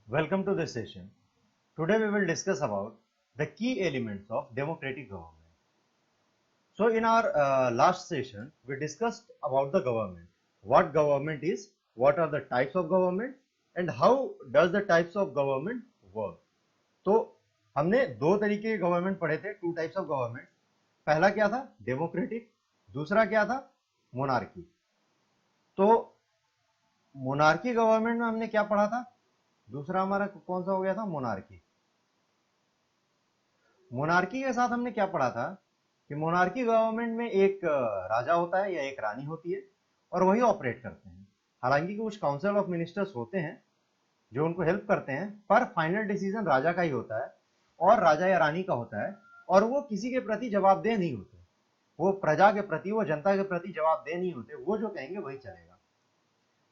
Welcome to this session. Today we will discuss about the key elements of democratic government. So in our last session, we discussed about the government. What government is, what are the types of government and how does the types of government work. तो हमने दो तरीके के government पढ़े थे, two types of government. पहला क्या था? डेमोक्रेटिक. दूसरा क्या था? मोनार्की. तो मोनार्की गवर्नमेंट में हमने क्या पढ़ा था? दूसरा हमारा कौन सा हो गया था? मोनार्की. मोनार्की के साथ हमने क्या पढ़ा था कि मोनार्की गवर्नमेंट में एक राजा होता है या एक रानी होती है और वही ऑपरेट करते हैं. हालांकि कुछ काउंसिल ऑफ मिनिस्टर्स होते हैं जो उनको हेल्प करते हैं, पर फाइनल डिसीजन राजा का ही होता है और राजा या रानी का होता है और वो किसी के प्रति जवाबदेह नहीं होते. वो प्रजा के प्रति, वो जनता के प्रति जवाबदेह नहीं होते. वो जो कहेंगे वही चलेगा.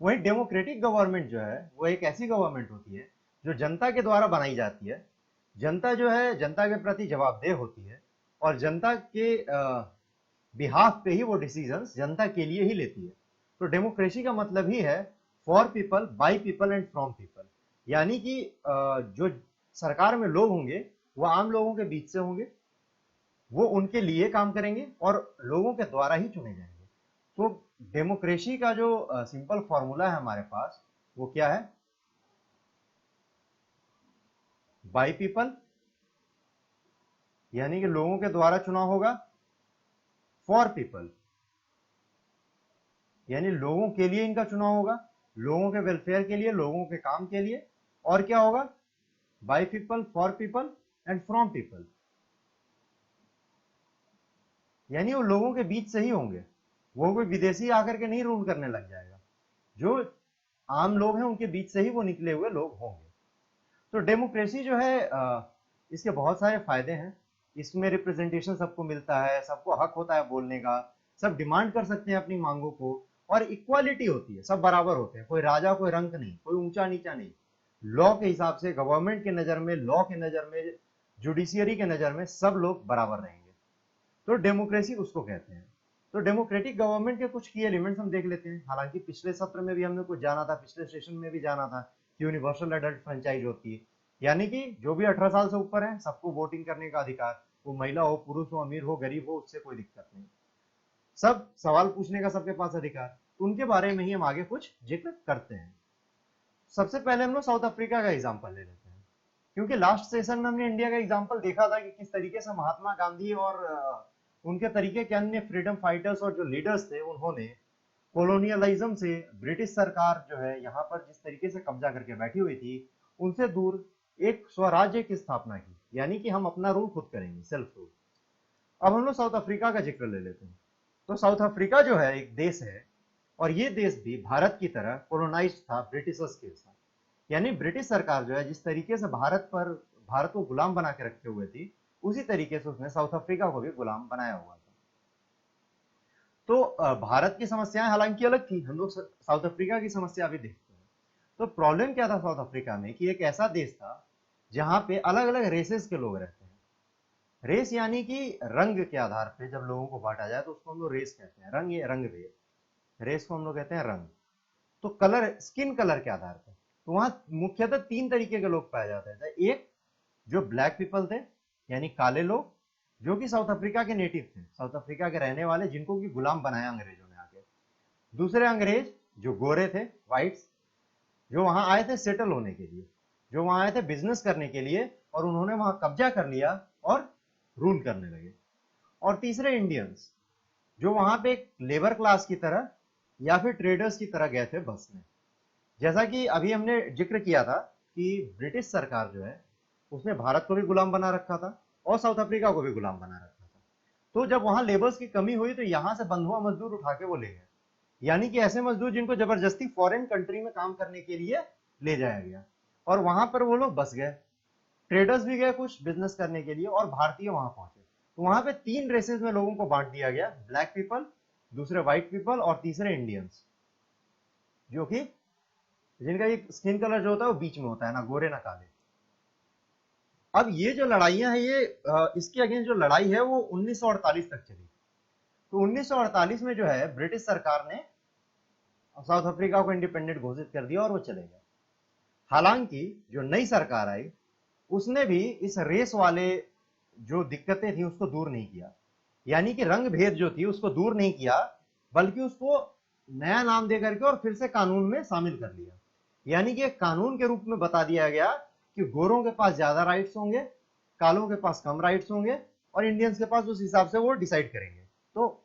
वही डेमोक्रेटिक गवर्नमेंट जो है वो एक ऐसी गवर्नमेंट होती है जो जनता के द्वारा बनाई जाती है. जनता जो है जनता के प्रति जवाबदेह होती है और जनता के बिहाफ पे ही वो डिसीजंस जनता के लिए ही लेती है. तो डेमोक्रेसी का मतलब ही है for people, by people and from people. यानी कि जो सरकार में लोग होंगे वो आम लोगों के बीच से होंगे, वो उनके लिए काम करेंगे और लोगों के द्वारा ही चुने जाएंगे. तो डेमोक्रेसी का जो सिंपल फॉर्मूला है हमारे पास वो क्या है? बाय पीपल यानी कि लोगों के द्वारा चुना होगा. फॉर पीपल यानी लोगों के लिए इनका चुनाव होगा, लोगों के वेलफेयर के लिए, लोगों के काम के लिए. और क्या होगा? By people, for people and from people. यानी वो लोगों के बीच से ही होंगे. वो कोई विदेशी आकर के नहीं रूल करने लग जाएगा. जो आम लोग हैं उनके बीच से ही वो निकले हुए लोग होंगे. तो डेमोक्रेसी जो है इसके बहुत सारे फायदे हैं. इसमें रिप्रेजेंटेशन सबको मिलता है, सबको हक होता है बोलने का, सब डिमांड कर सकते हैं अपनी मांगों को और इक्वालिटी होती है, सब बराबर होते हैं. कोई राजा, कोई रंक नहीं, कोई ऊंचा नीचा नहीं. लॉ के हिसाब से, गवर्नमेंट के नजर में, लॉ के नजर में, जुडिशियरी के नजर में सब लोग बराबर रहेंगे. तो डेमोक्रेसी उसको कहते हैं. तो डेमोक्रेटिक गवर्नमेंट के कुछ की एलिमेंट्स हम देख लेते हैं. हालांकि पिछले सत्र में भी हमने कुछ जाना था, पिछले सेशन में भी जाना था कि यूनिवर्सल एडल्ट फ्रेंचाइज होती है. यानी कि जो भी 18 साल से ऊपर है सबको वोटिंग करने का अधिकार. वो महिला हो, पुरुष हो, अमीर हो, गरीब हो, उससे कोई दिक्कत नहीं. सब सवाल पूछने का सबके पास अधिकार. तो उनके बारे में ही हम आगे कुछ जिक्र करते हैं. सबसे पहले हम लोग साउथ अफ्रीका का एग्जाम्पल ले लेते हैं, क्योंकि लास्ट सेशन में हमने इंडिया का एग्जाम्पल देखा था कि किस तरीके से महात्मा गांधी और उनके तरीके के अन्य फ्रीडम फाइटर्स और जो लीडर्स थे उन्होंने कोलोनियलिज्म से, ब्रिटिश सरकार जो है यहाँ पर जिस तरीके से कब्जा करके बैठी हुई थी उनसे दूर एक स्वराज्य की स्थापना की. यानी कि हम अपना रूल खुद करेंगे, सेल्फ रूल. अब हम लोग साउथ अफ्रीका का जिक्र ले लेते हैं. तो साउथ अफ्रीका जो है एक देश है और ये देश भी भारत की तरह कोलोनाइज था ब्रिटिशर्स के साथ. यानी ब्रिटिश सरकार जो है जिस तरीके से भारत को गुलाम बना के रखे हुए थी उसी तरीके से उसने साउथ अफ्रीका को भी गुलाम बनाया हुआ था. तो भारत की समस्याएं हालांकि अलग थी, हम लोग साउथ अफ्रीका की समस्या अभी देखते हैं. तो प्रॉब्लम क्या था साउथ अफ्रीका में कि एक ऐसा देश था जहां पे अलग अलग रेसेस के लोग रहते हैं. रेस यानी कि रंग के आधार पे जब लोगों को बांटा जाए तो उसको हम लोग रेस कहते हैं. रंग, ये रंग भेद, रेस को हम लोग कहते हैं रंग. तो कलर, स्किन कलर के आधार पर तो वहां मुख्यतः तीन तरीके के लोग पाए जाते थे. एक जो ब्लैक पीपल थे यानी काले लोग, जो कि साउथ अफ्रीका के नेटिव थे, साउथ अफ्रीका के रहने वाले, जिनको कि गुलाम बनाया अंग्रेजों ने आके. दूसरे अंग्रेज जो गोरे थे, व्हाइट्स, जो वहां आए थे सेटल होने के लिए, जो वहां आए थे बिजनेस करने के लिए और उन्होंने वहां कब्जा कर लिया और रूल करने लगे. और तीसरे इंडियंस, जो वहां पे एक लेबर क्लास की तरह या फिर ट्रेडर्स की तरह गए थे बसने. जैसा कि अभी हमने जिक्र किया था कि ब्रिटिश सरकार जो है उसने भारत को भी गुलाम बना रखा था और साउथ अफ्रीका को भी गुलाम बना रखा था. तो जब वहां लेबर्स की कमी हुई तो यहां से बंधुआ मजदूर उठा के वो ले गए. यानी कि ऐसे मजदूर जिनको जबरदस्ती फॉरेन कंट्री में काम करने के लिए ले जाया गया और वहां पर वो लोग बस गए. ट्रेडर्स भी गए कुछ बिजनेस करने के लिए और भारतीय वहां पहुंचे. तो वहां पे तीन रेसेस में लोगों को बांट दिया गया, ब्लैक पीपल, दूसरे व्हाइट पीपल और तीसरे इंडियंस, जो कि जिनका ये स्किन कलर जो होता है वो बीच में होता है, ना गोरे ना काले. अब ये जो लड़ाइयां हैं ये इसके अगेंस्ट जो लड़ाई है वो 1948 तक चली. तो 1948 में जो है ब्रिटिश सरकार ने साउथ अफ्रीका को इंडिपेंडेंट घोषित कर दिया और वो चले गए. हालांकि जो नई सरकार आई उसने भी इस रेस वाले जो दिक्कतें थी उसको दूर नहीं किया, यानी कि रंग भेद जो थी उसको दूर नहीं किया, बल्कि उसको नया नाम दे करके और फिर से कानून में शामिल कर लिया। यानी कि एक कानून के रूप में बता दिया गया कि गोरों के पास ज्यादा राइट्स होंगे, कालों के पास कम राइट्स होंगे, और इंडियंस के पास उस हिसाब से वो डिसाइड करेंगे। तो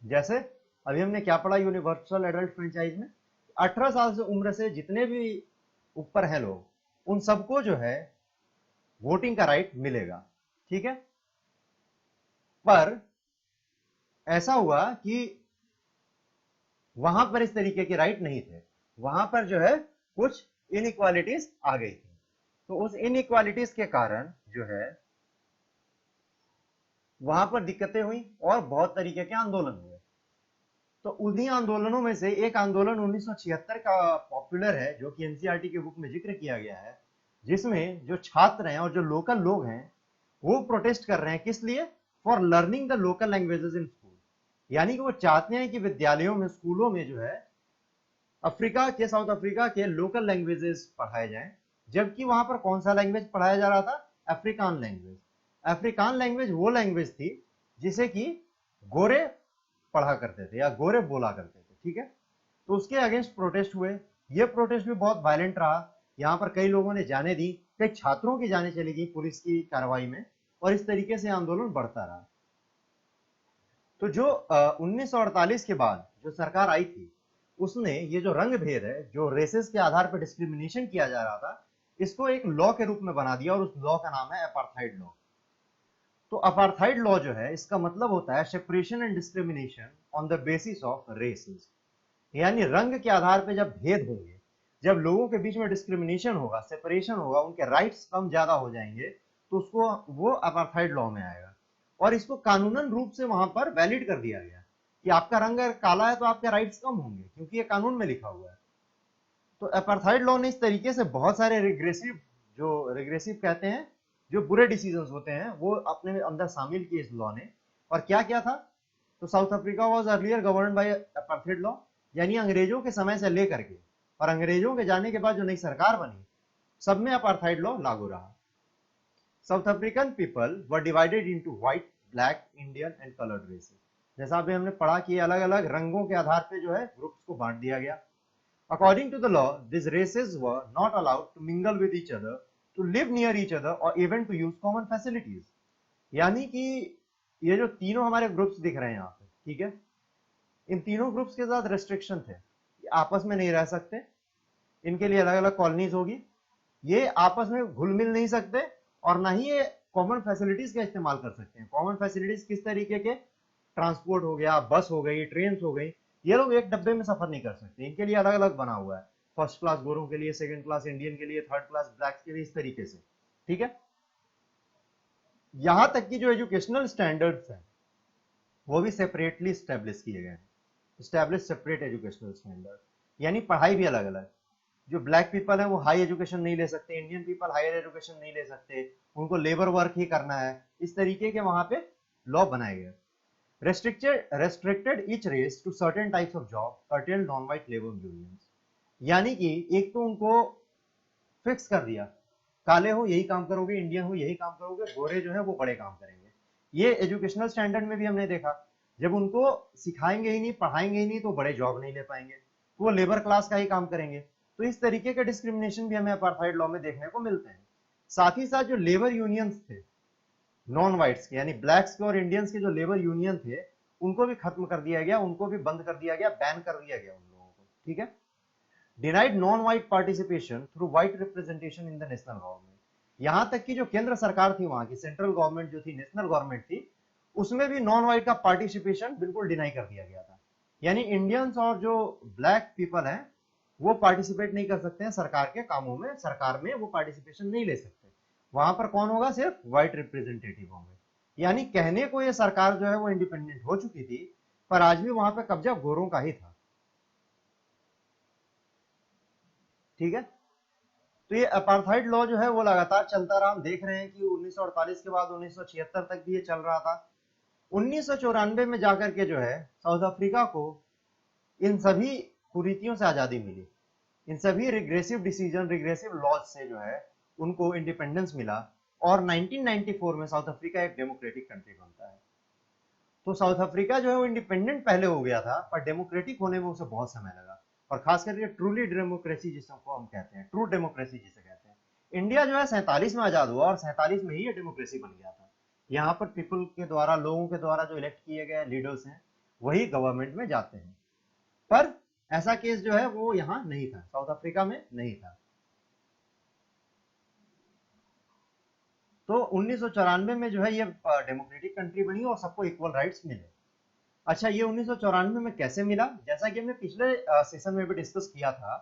जैसे अभी हमने क्या पढ़ा यूनिवर्सल एडल्ट फ्रेंचाइज में, 18 साल से उम्र से जितने भी ऊपर हैं लोग, उन सबको जो है वोटिंग का राइट मिलेगा। ठीक है, पर ऐसा हुआ कि वहां पर इस तरीके के राइट नहीं थे, वहां पर जो है कुछ इनइक्वालिटीज आ गई थी। तो उस इनइक्वालिटीज के कारण जो है वहां पर दिक्कतें हुई और बहुत तरीके के आंदोलन हुए। तो उन्हीं आंदोलनों में से एक आंदोलन 1976 का पॉपुलर है, जो कि एनसीईआरटी के बुक में जिक्र किया गया है, जिसमें जो छात्र हैं और जो लोकल लोग हैं वो प्रोटेस्ट कर रहे हैं, किस लिए? For learning the local languages in school. यानी कि वो चाहते हैं कि विद्यालयों में, स्कूलों में जो है अफ्रीका के, साउथ अफ्रीका के लोकल लैंग्वेजेस पढ़ाए जाएं। जबकि वहां पर कौन सा लैंग्वेज पढ़ाया जा रहा था? Afrikaans language. अफ्रीकान लैंग्वेज वो लैंग्वेज थी जिसे कि गोरे पढ़ा करते थे या गोरे बोला करते थे। ठीक है, तो उसके अगेंस्ट प्रोटेस्ट हुए। ये प्रोटेस्ट भी बहुत वायलेंट रहा, यहाँ पर कई लोगों ने जाने दी, कई छात्रों की जाने चली गई पुलिस की कार्रवाई में, और इस तरीके से आंदोलन बढ़ता रहा। तो जो 1948 के बाद जो सरकार आई थी, उसने ये जो रंग भेद है, जो रेसेस के आधार पर डिस्क्रिमिनेशन किया जा रहा था, इसको एक लॉ के रूप में बना दिया, और उस लॉ का नाम है अपार्थाइड लॉ। तो अपार्थाइड लॉ जो है, इसका मतलब होता है separation and discrimination on the basis of races. यानी रंग के आधार पर जब भेद होंगे, जब लोगों के बीच में डिस्क्रिमिनेशन होगा, सेपरेशन होगा, उनके राइट्स कम ज्यादा हो जाएंगे, तो उसको वो अपार्थाइड लॉ में आएगा। और इसको कानूनन रूप से वहां पर वैलिड कर दिया गया कि आपका रंग अगर काला है तो आपके राइट्स कम होंगे, क्योंकि ये कानून में लिखा हुआ है। तो अपार्थाइड लॉ ने इस तरीके से बहुत सारे रिग्रेसिव, जो रिग्रेसिव कहते हैं, जो बुरे डिसीजंस होते हैं, वो अपने अंदर शामिल किए इस लॉ ने। और क्या क्या था? तो south Africa was earlier govern by apartheid law, यानी अंग्रेजों के समय से लेकर के और अंग्रेजों के जाने के बाद जो नई सरकार बनी, सब में अपार्थाइड लॉ लागू रहा। South African people were divided into white, black, Indian and coloured races. जैसा अभी हमने पढ़ा कि अलग अलग रंगों के आधार पे जो है ग्रुप्स को बांट दिया गया। According to the law, this races were not allowed to mingle with each other, to live near each other, और even to use common facilities. यानी कि ये जो तीनों हमारे ग्रुप्स दिख रहे हैं यहाँ पे, ठीक है, इन तीनों ग्रुप्स के साथ रेस्ट्रिक्शन थे, आपस में नहीं रह सकते, इनके लिए अलग अलग कॉलोनीज होगी, ये आपस में घुल मिल नहीं सकते, और ना ही ये कॉमन फैसिलिटीज का इस्तेमाल कर सकते हैं। कॉमन फैसिलिटीज किस तरीके के? ट्रांसपोर्ट हो गया, बस हो गई, ट्रेन हो गई, ये लोग एक डब्बे में सफर नहीं कर सकते, इनके लिए अलग अलग बना हुआ है। फर्स्ट क्लास गोरों के लिए, सेकंड क्लास इंडियन के लिए, थर्ड क्लास ब्लैक के लिए, इस तरीके से। ठीक है, यहां तक कि जो एजुकेशनल स्टैंडर्ड्स हैं वो भी सेपरेटली स्टैब्लिश किए गए हैं, स्टैब्लिश सेपरेट एजुकेशनल स्टैंडर्ड, यानी पढ़ाई भी अलग अलग। जो ब्लैक पीपल है वो हाई एजुकेशन नहीं ले सकते, इंडियन पीपल हायर एजुकेशन नहीं ले सकते, उनको लेबर वर्क ही करना है, इस तरीके के वहां पे लॉ बनाए गए। Restricted each race to certain types of job, curtail non white labour unions. यानी कि एक तो उनको फिक्स कर दिया, काले हो यही काम करोगे, इंडियन हो यही काम करोगे, गोरे जो है वो बड़े काम करेंगे। ये एजुकेशनल स्टैंडर्ड में भी हमने देखा, जब उनको सिखाएंगे ही नहीं, पढ़ाएंगे ही नहीं, तो बड़े जॉब नहीं ले पाएंगे, तो वो लेबर क्लास का ही काम करेंगे। तो इस तरीके के डिस्क्रिमिनेशन भी हमें अपार्थाइड लॉ में देखने को मिलते हैं। साथ ही साथ जो लेबर यूनियंस थे नॉन व्हाइट्स के, यानी ब्लैक्स के और इंडियंस के जो लेबर यूनियन थे, उनको भी खत्म कर दिया गया, उनको भी बंद कर दिया गया, बैन कर दिया गया उन लोगों को। ठीक है, denied non white participation through white representation in the national government. यहां तक कि जो केंद्र सरकार थी, वहां की सेंट्रल गवर्नमेंट जो थी, नेशनल गवर्नमेंट थी, उसमें भी नॉन व्हाइट का पार्टिसिपेशन बिल्कुल डिनाई कर दिया गया था। यानी इंडियंस और जो ब्लैक पीपल हैं वो पार्टिसिपेट नहीं कर सकते हैं सरकार के कामों में, सरकार में वो पार्टिसिपेशन नहीं ले सकते। वहां पर कौन होगा? सिर्फ व्हाइट रिप्रेजेंटेटिव होंगे। यानी कहने को ये सरकार जो है वो इंडिपेंडेंट हो चुकी थी, पर आज भी वहां पर कब्जा गोरों का ही था। ठीक है, तो ये अपार्थाइड लॉ जो है वो लगातार चलता रहा। हम देख रहे हैं कि 1948 के बाद 1976 तक भी ये चल रहा था। 1994 में जाकर के जो है साउथ अफ्रीका को इन सभी कुरीतियों से आजादी मिली। इन सभी रिग्रेसिव डिसीजन, रिग्रेसिव लॉज से जो है उनको इंडिपेंडेंस मिला और 1994 में साउथ अफ्रीका एक डेमोक्रेटिक कंट्री बनता है। तो साउथ अफ्रीका जो है वो इंडिपेंडेंट पहले हो गया था, पर डेमोक्रेटिक होने में उसे बहुत समय लगा, और खास करके ट्रूली डेमोक्रेसी जिसको हम कहते हैं, ट्रू डेमोक्रेसी जिसे कहते हैं। इंडिया जो है 47 में आजाद हुआ और 47 में ही ये डेमोक्रेसी बन गया था। यहाँ पर पीपल के द्वारा, लोगों के द्वारा जो इलेक्ट किए गए लीडर्स हैं वही गवर्नमेंट में जाते हैं। पर ऐसा केस जो है वो यहाँ नहीं था, साउथ अफ्रीका में नहीं था। तो 1994 में जो है ये डेमोक्रेटिक कंट्री बनी और सबको इक्वल राइट्स मिले। अच्छा, ये 1994 में कैसे मिला? जैसा कि हमने पिछले सेशन में भी डिस्कस किया था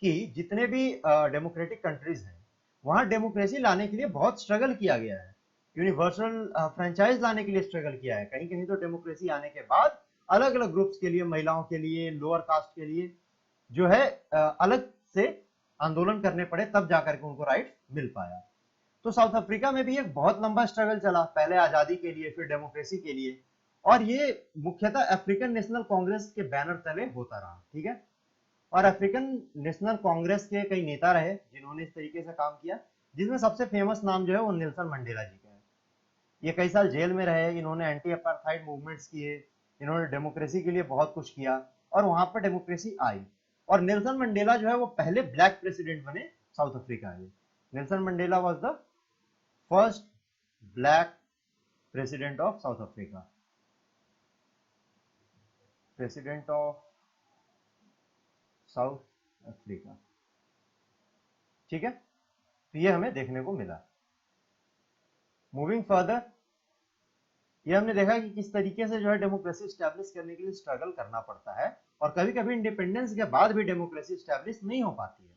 कि जितने भी डेमोक्रेटिक कंट्रीज हैं वहां डेमोक्रेसी लाने के लिए बहुत स्ट्रगल किया गया है, यूनिवर्सल फ्रेंचाइज लाने के लिए स्ट्रगल किया है। कहीं कहीं तो डेमोक्रेसी आने के बाद अलग अलग ग्रुप्स के लिए, महिलाओं के लिए, लोअर कास्ट के लिए जो है अलग से आंदोलन करने पड़े, तब जाकर के उनको राइट मिल पाया। तो साउथ अफ्रीका में भी एक बहुत लंबा स्ट्रगल चला, पहले आजादी के लिए, फिर डेमोक्रेसी के लिए, और ये मुख्यतः अफ्रीकन नेशनल कांग्रेस के बैनर तले होता रहा। ठीक है, और अफ्रीकन नेशनल कांग्रेस के कई नेता रहे जिन्होंने इस तरीके से काम किया, जिसमें सबसे फेमस नाम जो है वो नेल्सन मंडेला जी का है। ये कई साल जेल में रहे, इन्होंने एंटी अपार्थाइड मूवमेंट्स किए, इन्होंने डेमोक्रेसी के लिए बहुत कुछ किया, और वहां पर डेमोक्रेसी आई। और नेल्सन मंडेला जो है वो पहले ब्लैक प्रेसिडेंट बने साउथ अफ्रीका के। Nelson Mandela was the first black president of south Africa, president of south Africa. ठीक है, तो ये हमें देखने को मिला। मूविंग फर्दर, ये हमने देखा कि किस तरीके से जो है डेमोक्रेसी स्टैब्लिश करने के लिए स्ट्रगल करना पड़ता है, और कभी कभी इंडिपेंडेंस के बाद भी डेमोक्रेसी स्टैब्लिश नहीं हो पाती है।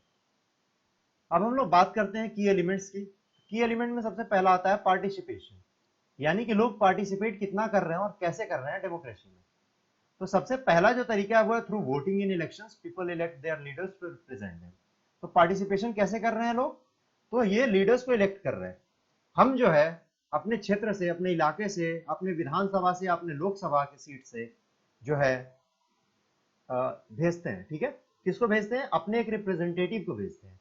अब हम लोग बात करते हैं की एलिमेंट्स की। की एलिमेंट में सबसे पहला आता है पार्टिसिपेशन, यानी कि लोग पार्टिसिपेट कितना कर रहे हैं और कैसे कर रहे हैं डेमोक्रेसी में। तो सबसे पहला जो तरीका है वो है through voting in elections, people elect their leaders to represent them. तो पार्टिसिपेशन कैसे कर रहे हैं लोग? तो ये लीडर्स को इलेक्ट कर रहे हैं। हम जो है अपने क्षेत्र से, अपने इलाके से, अपने विधानसभा से, अपने लोकसभा की सीट से जो है भेजते हैं। ठीक है, किसको भेजते हैं? अपने एक रिप्रेजेंटेटिव को भेजते हैं।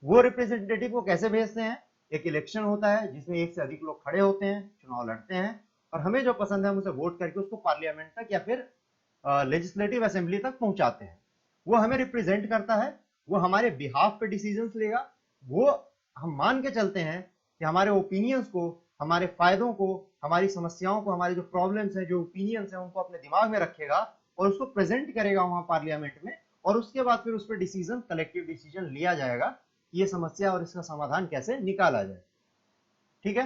वो रिप्रेजेंटेटिव को कैसे भेजते हैं? एक इलेक्शन होता है जिसमें एक से अधिक लोग खड़े होते हैं, चुनाव लड़ते हैं, और हमें जो पसंद है हम उसे वोट करके उसको पार्लियामेंट तक या फिर लेजिस्लेटिव असेंबली तक पहुंचाते हैं। वो हमें रिप्रेजेंट करता है, वो हमारे बिहाफ पे डिसीजंस लेगा, वो हम मान के चलते हैं कि हमारे ओपिनियंस को, हमारे फायदों को, हमारी समस्याओं को, हमारी जो प्रॉब्लम्स हैं, जो ओपिनियंस हैं, उनको अपने दिमाग में रखेगा और उसको प्रेजेंट करेगा वहां पार्लियामेंट में, और उसके बाद फिर उस पर डिसीजन, कलेक्टिव डिसीजन लिया जाएगा कि ये समस्या और इसका समाधान कैसे निकाला जाए। ठीक है,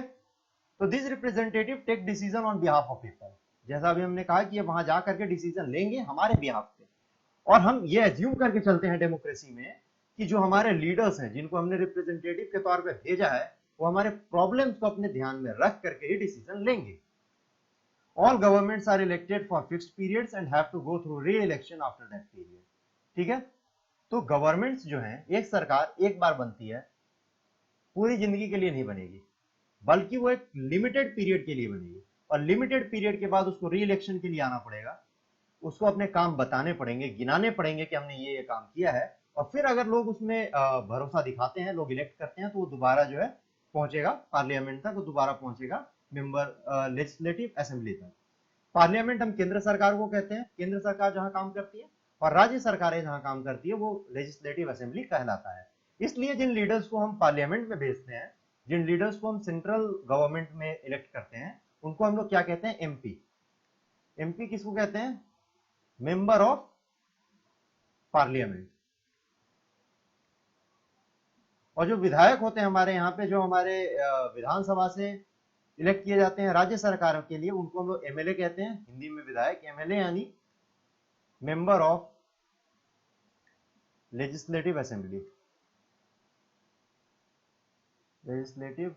तो this representative take decision on behalf of people. जैसा अभी हमने कहा कि ये वहां जा करके डिसीजन लेंगे हमारे बिहाफ पे, और हम ये एज्यूम करके चलते हैं डेमोक्रेसी में कि जो हमारे लीडर्स हैं, जिनको हमने रिप्रेजेंटेटिव के तौर पे भेजा है, वो हमारे प्रॉब्लम्स को अपने ध्यान में रख करके ही डिसीजन लेंगे। All governments are elected for fixed periods and have to go through re election after that period. ठीक है, तो गवर्नमेंट्स जो है, एक सरकार एक बार बनती है, पूरी जिंदगी के लिए नहीं बनेगी, बल्कि वो एक लिमिटेड पीरियड के लिए बनेगी, और लिमिटेड पीरियड के बाद उसको री इलेक्शन के लिए आना पड़ेगा, उसको अपने काम बताने पड़ेंगे, गिनाने पड़ेंगे कि हमने ये काम किया है, और फिर अगर लोग उसमें भरोसा दिखाते हैं, लोग इलेक्ट करते हैं, तो वो दोबारा जो है पहुंचेगा पार्लियामेंट तक, वो दोबारा पहुंचेगा मेंबर लेजिस्लेटिव असेंबली तक। पार्लियामेंट हम केंद्र सरकार को कहते हैं, केंद्र सरकार जहां काम करती है, और राज्य सरकारें जहां काम करती है वो लेजिस्लेटिव असेंबली कहलाता है। इसलिए जिन लीडर्स को हम पार्लियामेंट में भेजते हैं, जिन लीडर्स को हम सेंट्रल गवर्नमेंट में इलेक्ट करते हैं, उनको हम लोग क्या कहते हैं? एमपी। एमपी किसको कहते हैं? Member of parliament. और जो विधायक होते हैं हमारे यहाँ पे, जो हमारे विधानसभा से इलेक्ट किए जाते हैं राज्य सरकार के लिए, उनको हम लोग एमएलए कहते हैं, हिंदी में विधायक। एमएलए यानी member of legislative assembly, legislative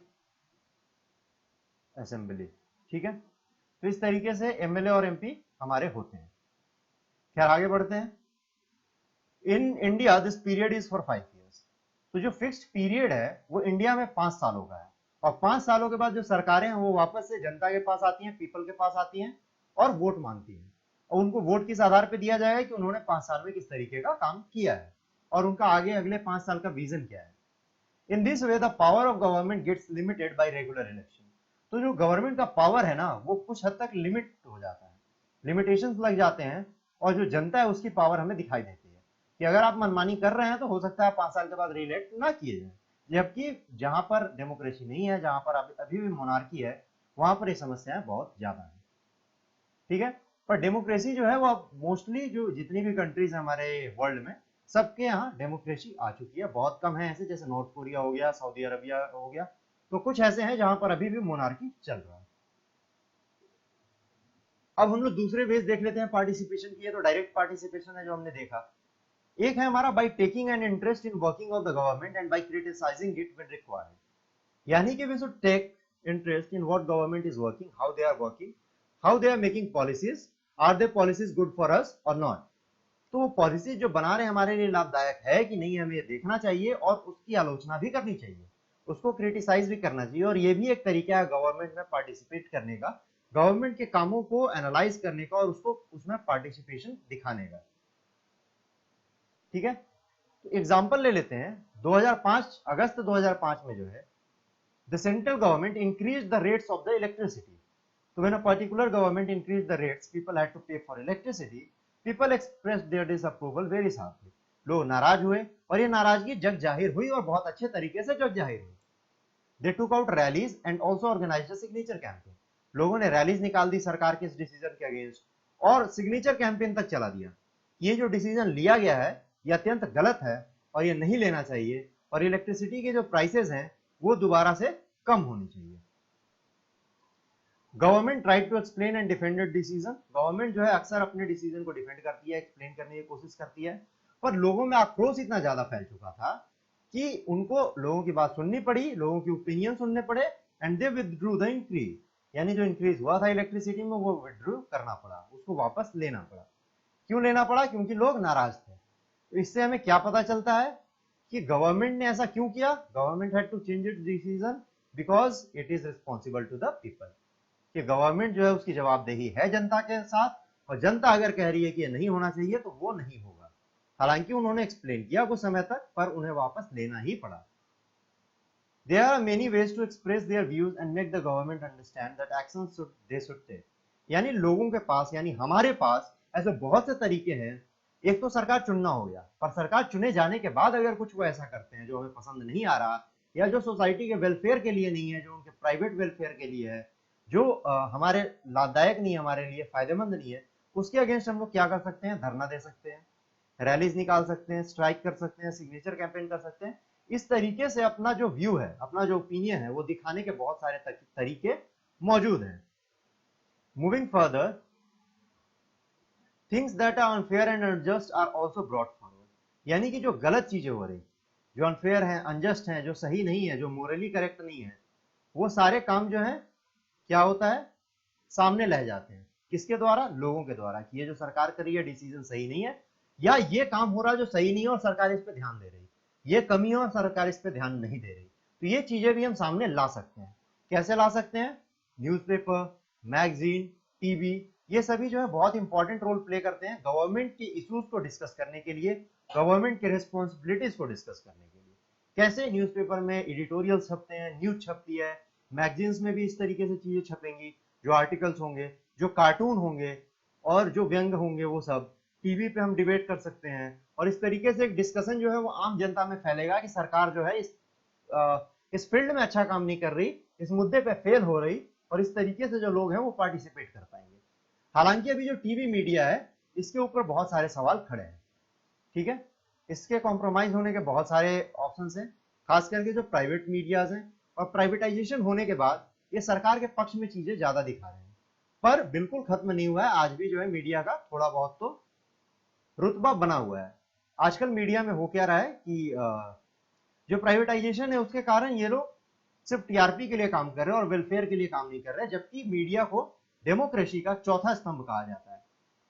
assembly. ठीक है, तो इस तरीके से एमएलए और एमपी हमारे होते हैं। खैर, आगे बढ़ते हैं। In India this period is for 5 years। तो जो फिक्स्ड पीरियड है वो इंडिया में 5 सालों का है, और 5 सालों के बाद जो सरकारें हैं वो वापस से जनता के पास आती हैं, पीपल के पास आती हैं, और वोट मांगती हैं, और उनको वोट किस आधार पर दिया जाएगा कि उन्होंने 5 साल में किस तरीके का काम किया है। और उनका आगे अगले 5 साल का विजन क्या है। In this way the power of government gets limited by regular election. तो जो गवर्नमेंट का पावर है ना वो कुछ हद तक लिमिट हो जाता है, लिमिटेशंस लग जाते हैं, और जो जनता है उसकी पावर हमें दिखाई देती है कि अगर आप मनमानी कर रहे हैं तो हो सकता है 5 साल के बाद रीइलेक्ट ना किए जाए। जबकि जहां पर डेमोक्रेसी नहीं है, जहां पर अभी भी मोनार्की है, वहां पर ये समस्याएं बहुत ज्यादा है। ठीक है, पर डेमोक्रेसी जो है वो मोस्टली जो जितनी भी कंट्रीज है हमारे वर्ल्ड में, सबके यहाँ डेमोक्रेसी आ चुकी है। बहुत कम है ऐसे, जैसे नॉर्थ कोरिया हो गया, सऊदी अरबिया हो गया, तो कुछ ऐसे हैं जहां पर अभी भी मोनार्की चल रहा है। अब हम लोग दूसरे वेज देख लेते हैं पार्टिसिपेशन की। तो डायरेक्ट पार्टिसिपेशन है जो हमने देखा। एक है हमारा by taking an interest in working of the government and by criticising it when required. यानी कि we should take interest in what government is working, how they are working, how they are making policies, are they policies good for us और not. तो वो policy जो बना रहे हैं हमारे लिए लाभदायक है कि नहीं, हमें ये देखना चाहिए और उसकी आलोचना भी करनी चाहिए, उसको क्रिटिसाइज भी करना चाहिए। और ये भी एक तरीका है गवर्नमेंट में पार्टिसिपेट करने का, गवर्नमेंट के कामों को एनालाइज करने का और उसको उसमें पार्टिसिपेशन दिखाने का। ठीक है, तो एग्जांपल ले लेते हैं। 2005 अगस्त 2005 में जो है the central government increase the rates of the electricity. तो when a particular government increase the rates, people had to pay for electricity, people express their disapproval very sharply. लोग नाराज हुए और ये नाराजगी जग जाहिर हुई और बहुत अच्छे तरीके से जग जाहिर हुई। They took out rallies and also organized a signature campaign. लोगों ने रैलीज निकाल दी सरकार के इस डिसीजन के अगेंस्ट और सिग्नेचर कैंपेन तक चला दिया। ये जो डिसीजन लिया गया है ये अत्यंत गलत है और ये नहीं लेना चाहिए, और इलेक्ट्रिसिटी के जो प्राइसेस हैं वो दोबारा से कम होनी चाहिए। Government tried to explain and defended decision. Government जो है अक्सर अपने डिसीजन को डिफेंड करती है, एक्सप्लेन करने की कोशिश करती है, पर लोगों में आक्रोश इतना ज्यादा फैल चुका था कि उनको लोगों की बात सुननी पड़ी, लोगों की ओपिनियन सुनने पड़े, and they withdrew the increase. यानी जो इंक्रीज हुआ था इलेक्ट्रिसिटी में वो विथड्रू करना पड़ा, उसको वापस लेना पड़ा। क्यों लेना पड़ा? क्योंकि लोग नाराज थे। तो इससे हमें क्या पता चलता है कि गवर्नमेंट ने ऐसा क्यों किया? Government had to change its decision because it is responsible to the people. कि गवर्नमेंट जो है उसकी जवाबदेही है जनता के साथ, और जनता अगर कह रही है कि ये नहीं होना चाहिए तो वो नहीं होगा। हालांकि उन्होंने एक्सप्लेन किया कुछ समय तक, पर उन्हें वापस लेना ही पड़ा। There are many ways to express their views and make the government understand that actions they should take। यानी लोगों के पास, यानी हमारे पास ऐसे बहुत से तरीके हैं। एक तो सरकार चुनना हो गया, पर सरकार चुने जाने के बाद अगर कुछ वो ऐसा करते हैं जो हमें पसंद नहीं आ रहा, या जो सोसाइटी के वेलफेयर के लिए नहीं है, जो उनके प्राइवेट वेलफेयर के लिए है, जो हमारे लाभदायक नहीं है, हमारे लिए फायदेमंद नहीं है, उसके अगेंस्ट हम लोग क्या कर सकते हैं? धरना दे सकते हैं, रैलीज निकाल सकते हैं, स्ट्राइक कर सकते हैं, सिग्नेचर कैंपेन कर सकते हैं। इस तरीके से अपना जो व्यू है, अपना जो ओपिनियन है, वो दिखाने के बहुत सारे तरीके मौजूद हैं। Moving further, things that are unfair and unjust are also brought forward. यानी कि जो गलत चीजें हो रही, जो अनफेयर है, अनजस्ट है, जो सही नहीं है, जो मोरली करेक्ट नहीं है, वो सारे काम जो है क्या होता है? सामने ला जाते हैं। किसके द्वारा? लोगों के द्वारा, कि ये जो सरकार कर रही है डिसीजन सही नहीं है, या ये काम हो रहा है जो सही नहीं है और सरकार इस पे ध्यान दे रही, ये कमी है और सरकार इस पे ध्यान नहीं दे रही। तो ये चीजें भी हम सामने ला सकते हैं। कैसे ला सकते हैं? न्यूज़पेपर, मैगजीन, टीवी, ये सभी जो है बहुत इंपॉर्टेंट रोल प्ले करते हैं गवर्नमेंट के इश्यूज को डिस्कस करने के लिए, गवर्नमेंट के रिस्पॉन्सिबिलिटीज को डिस्कस करने के लिए। कैसे? न्यूज़पेपर में एडिटोरियल छपते हैं, न्यूज छपती है, मैगजीन्स में भी इस तरीके से चीजें छपेंगी, जो आर्टिकल्स होंगे, जो कार्टून होंगे और जो व्यंग होंगे, वो सब टीवी पे हम डिबेट कर सकते हैं। और इस तरीके से एक डिस्कशन जो है वो आम जनता में फैलेगा कि सरकार जो है इस फील्ड में अच्छा काम नहीं कर रही, इस मुद्दे पे फेल हो रही, और इस तरीके से जो लोग हैं वो पार्टिसिपेट कर पाएंगे। हालांकि अभी जो टीवी मीडिया है इसके ऊपर बहुत सारे सवाल खड़े हैं। ठीक है, इसके कॉम्प्रोमाइज होने के बहुत सारे ऑप्शंस हैं, खास करके जो प्राइवेट मीडियाज हैं। और प्राइवेटाइजेशन होने के बाद ये सरकार के पक्ष में चीजें ज्यादा दिखा रहे हैं, पर बिल्कुल खत्म नहीं हुआ है। आज भी जो है मीडिया का थोड़ा बहुत तो रुतबा बना हुआ है। आजकल मीडिया में हो क्या रहा है कि जो प्राइवेटाइजेशन है उसके कारण ये लोग सिर्फ टीआरपी के लिए काम कर रहे हैं और वेलफेयर के लिए काम नहीं कर रहे, जबकि मीडिया को डेमोक्रेसी का चौथा स्तंभ कहा जाता है।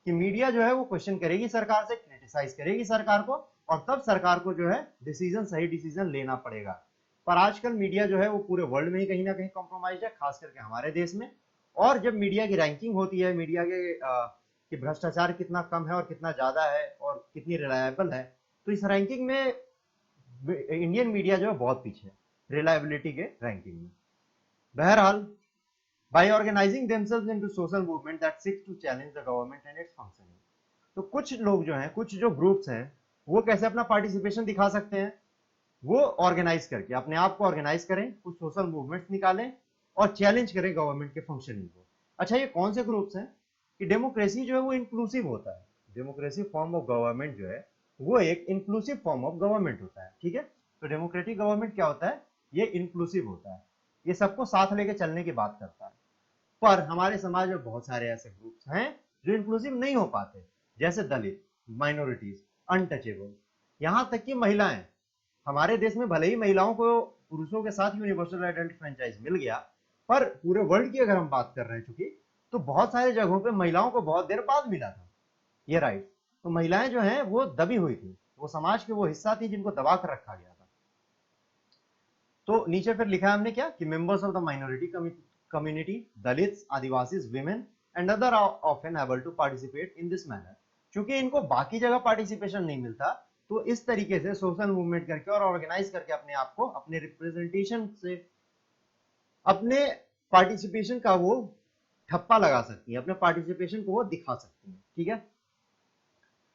कि मीडिया जो है वो क्वेश्चन करेगी सरकार से, क्रिटिसाइज करेगी सरकार को, और तब सरकार को जो है डिसीजन, सही डिसीजन लेना पड़ेगा। पर आजकल मीडिया जो है वो पूरे वर्ल्ड में ही कहीं ना कहीं कॉम्प्रोमाइज है, खास करके हमारे देश में। और जब मीडिया की रैंकिंग होती है, मीडिया के कि भ्रष्टाचार कितना कम है और कितना ज्यादा है और कितनी रिलायबल है, तो इस रैंकिंग में इंडियन मीडिया जो है बहुत पीछे है रिलायबिलिटी के रैंकिंग में। बहरहाल, by organizing themselves into social movement that seeks to challenge the government and its functioning, तो कुछ लोग जो हैं, कुछ जो ग्रुप्स हैं, वो कैसे अपना पार्टिसिपेशन दिखा सकते हैं? वो ऑर्गेनाइज करके अपने आप को ऑर्गेनाइज करें, कुछ सोशल मूवमेंट्स निकालें और चैलेंज करें गवर्नमेंट के फंक्शनिंग को। अच्छा, ये कौन से ग्रुप्स हैं? कि डेमोक्रेसी जो है वो इंक्लूसिव होता है। डेमोक्रेसी फॉर्म ऑफ गवर्नमेंट जो है वो एक इंक्लूसिव फॉर्म ऑफ गवर्नमेंट होता है। ठीक है, तो डेमोक्रेटिक गवर्नमेंट क्या होता है? ये इंक्लूसिव होता है, ये सबको साथ लेके चलने की बात करता है। पर हमारे समाज में बहुत सारे ऐसे ग्रुप्स हैं जो इंक्लूसिव नहीं हो पाते, जैसे दलित, माइनॉरिटीज, अनटचेबल, यहां तक कि महिलाएं। हमारे देश में भले ही महिलाओं को पुरुषों के साथ यूनिवर्सल आइडेंटिटी फ्रेंचाइज मिल गया, पर पूरे वर्ल्ड की अगर हम बात कर रहे हैं, चूंकि तो बहुत सारी जगहों पे महिलाओं को बहुत देर बाद मिला था ये राइट। तो महिलाएं जो हैं वो दबी हुई थी, वो समाज के वो हिस्सा थी जिनको दबा कर रखा गया था। तो नीचे फिर लिखा है हमने क्या कि members of the minority community, Dalits, Adivasis, women and other are often able to participate in this manner। क्योंकि इनको बाकी जगह पार्टिसिपेशन नहीं मिलता, तो इस तरीके से सोशल मूवमेंट करके और ऑर्गेनाइज करके अपने आप को, अपने रिप्रेजेंटेशन से, अपने पार्टिसिपेशन का वो ठप्पा लगा सकती है, अपने पार्टिसिपेशन को वो दिखा सकती है। ठीक है,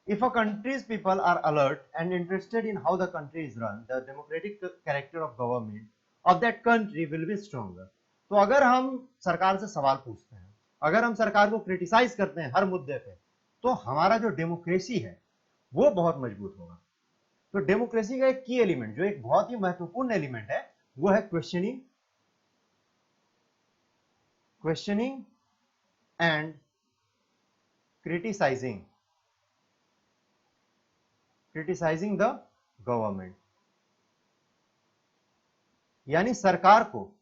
if a country's people are alert and interested in how the country is run, the democratic character of government of that country will be stronger। तो अगर हम सरकार से सवाल पूछते हैं, अगर हम सरकार को क्रिटिसाइज करते हैं हर मुद्दे पे, तो हमारा जो डेमोक्रेसी है वो बहुत मजबूत होगा। तो डेमोक्रेसी का एक की एलिमेंट, जो एक बहुत ही महत्वपूर्ण एलिमेंट है, वो है questioning and criticising the government. यानी सरकार को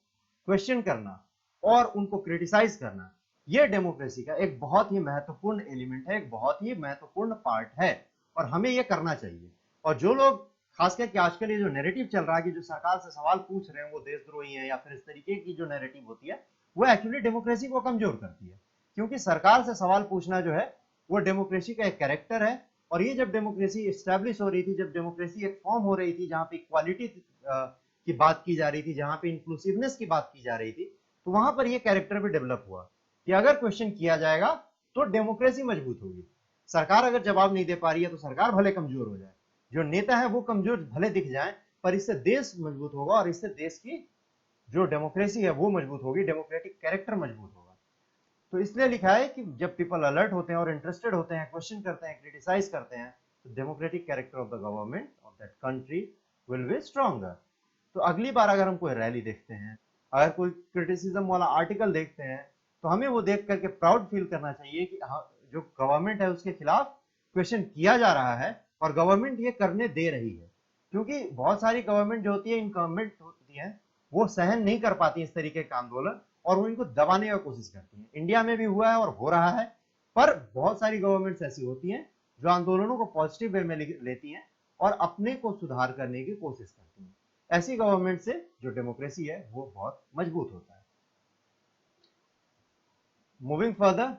क्वेश्चन करना और उनको क्रिटिसाइज करना, यह डेमोक्रेसी का एक बहुत ही महत्वपूर्ण एलिमेंट है, एक बहुत ही महत्वपूर्ण पार्ट है, और हमें यह करना चाहिए। और जो लोग, खास करके आजकल ये जो नैरेटिव चल रहा है कि जो सरकार से सवाल पूछ रहे हैं वो देशद्रोही हैं या फिर इस तरीके की जो नैरेटिव होती है, वो एक्चुअली डेमोक्रेसी को कमजोर करती है। क्योंकि सरकार से सवाल पूछना जो है वो डेमोक्रेसी का एक कैरेक्टर है। और ये जब डेमोक्रेसी एस्टैब्लिश हो रही थी, जब डेमोक्रेसी एक फॉर्म हो रही थी जहां पे इक्वालिटी की बात की जा रही थी, जहां पे इंक्लूसिवनेस की बात की जा रही थी, तो वहां पर ये कैरेक्टर भी डेवलप हुआ कि अगर क्वेश्चन किया जाएगा तो डेमोक्रेसी मजबूत होगी। सरकार अगर जवाब नहीं दे पा रही है तो सरकार भले कमजोर हो जाए, जो नेता है वो कमजोर भले दिख जाए, पर इससे देश मजबूत होगा और इससे देश की जो डेमोक्रेसी है वो मजबूत होगी, डेमोक्रेटिक कैरेक्टर मजबूत होगा। तो इसलिए लिखा है कि जब पीपल अलर्ट होते हैं और इंटरेस्टेड होते हैं, क्वेश्चन करते हैं, क्रिटिसाइज करते हैं, तो democratic character of the government of that country will be stronger. तो अगली बार अगर हम कोई रैली देखते हैं, अगर कोई क्रिटिसिज्म वाला आर्टिकल देखते हैं, तो हमें वो देख करके प्राउड फील करना चाहिए कि जो गवर्नमेंट है उसके खिलाफ क्वेश्चन किया जा रहा है और गवर्नमेंट ये करने दे रही है। क्योंकि बहुत सारी गवर्नमेंट जो होती है, इनकम्बेंट होती है, वो सहन नहीं कर पाती इस तरीके का आंदोलन और वो इनको दबाने की कोशिश करती है। इंडिया में भी हुआ है और हो रहा है, पर बहुत सारी गवर्नमेंट्स ऐसी होती हैं जो आंदोलनों को पॉजिटिव वे में लेती हैं और अपने को सुधार करने की कोशिश करती हैं। ऐसी गवर्नमेंट से जो डेमोक्रेसी है वो बहुत मजबूत होता है। मूविंग फर्दर,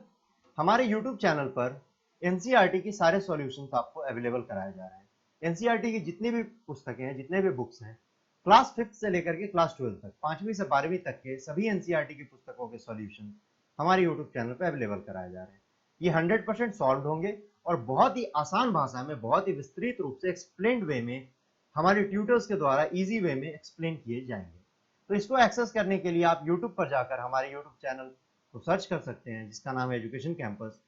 हमारे यूट्यूब चैनल पर एनसीईआरटी की सारे सॉल्यूशंस आपको अवेलेबल कराए जा रहे हैं। एनसीईआरटी की जितनी भी पुस्तकें हैं, जितने भी बुक्स हैं, क्लास 5th से लेकर के क्लास 12 तक, 5वीं से 12वीं तक के सभी एनसीईआरटी की पुस्तकों के सॉल्यूशन हमारे यूट्यूब चैनल पर अवेलेबल कराए जा रहे हैं। ये 100% सॉल्व होंगे और बहुत ही आसान भाषा में, बहुत ही विस्तृत रूप से एक्सप्लेन्ड वे में हमारे ट्यूटर्स के द्वारा इजी वे में एक्सप्लेन किए जाएंगे। तो इसको एक्सेस करने के लिए आप यूट्यूब पर जाकर हमारे यूट्यूब चैनल को सर्च कर सकते हैं जिसका नाम है एजुकेशन कैंपस,